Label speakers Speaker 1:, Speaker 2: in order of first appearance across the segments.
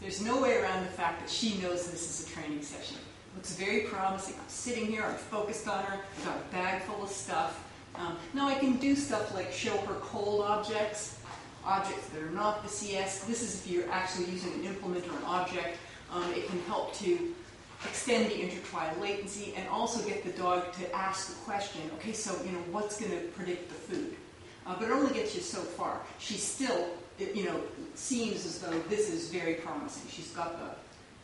Speaker 1: There's no way around the fact that she knows this is a training session. It looks very promising. I'm sitting here, I'm focused on her, I've got a bag full of stuff. Now I can do stuff like show her cold objects, objects that are not the CS. This is if you're actually using an implement or an object. It can help to extend the intertrial latency and also get the dog to ask the question, okay, so, what's going to predict the food? But it only gets you so far. She still, seems as though this is very promising. She's got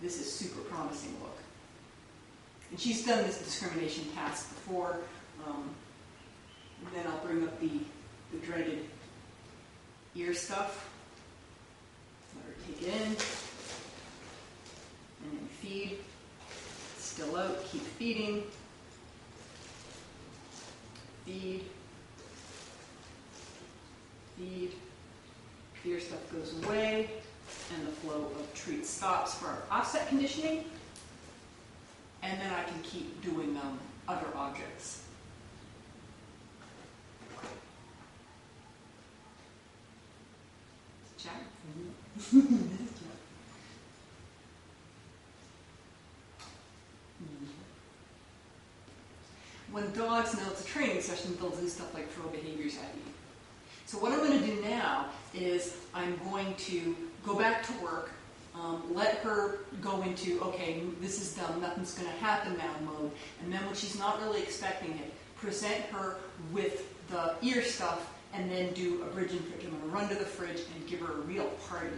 Speaker 1: this is super promising look. And she's done this discrimination task before. And then I'll bring up the dreaded ear stuff. Let her take it in. And then feed. Still out, keep feeding. Feed. Feed. Fear stuff goes away, and the flow of treats stops for our offset conditioning. And then I can keep doing other objects. Jack? When dogs know it's a training session, they'll do stuff like throw behaviors at you. So what I'm going to do now is I'm going to go back to work, let her go into, okay, this is done, nothing's going to happen now mode, and then when she's not really expecting it, present her with the ear stuff, and then do a bridge and fridge. I'm going to run to the fridge and give her a real party.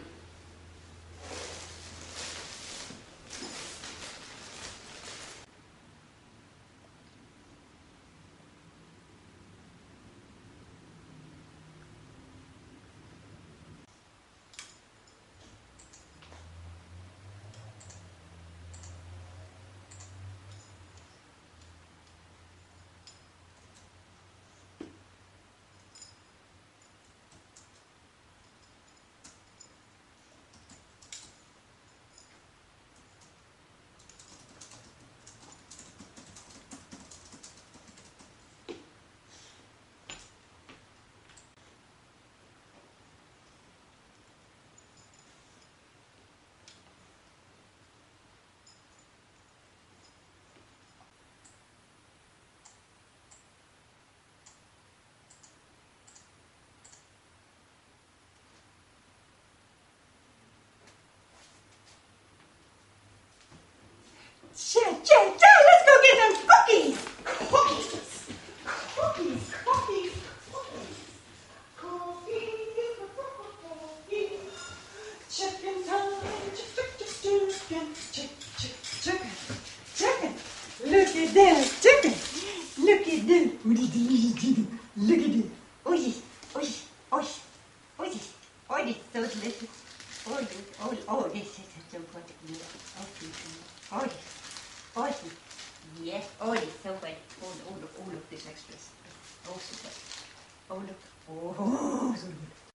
Speaker 2: Let's go get them cookies! Cookies! Cookies! Cookies! Cookies! Cookies! Chicken time! Chicken! Look at that chicken! Look at that! Look at that! Oh yes! Oh yes! Oh yes! Oh yes! Oh yes! So delicious! Oh yes! Oh this is so good! Oh yes! Oh, yes. Oh, it's so good. Oh, look, this extras. Oh, so good. Oh, look. Oh, so good.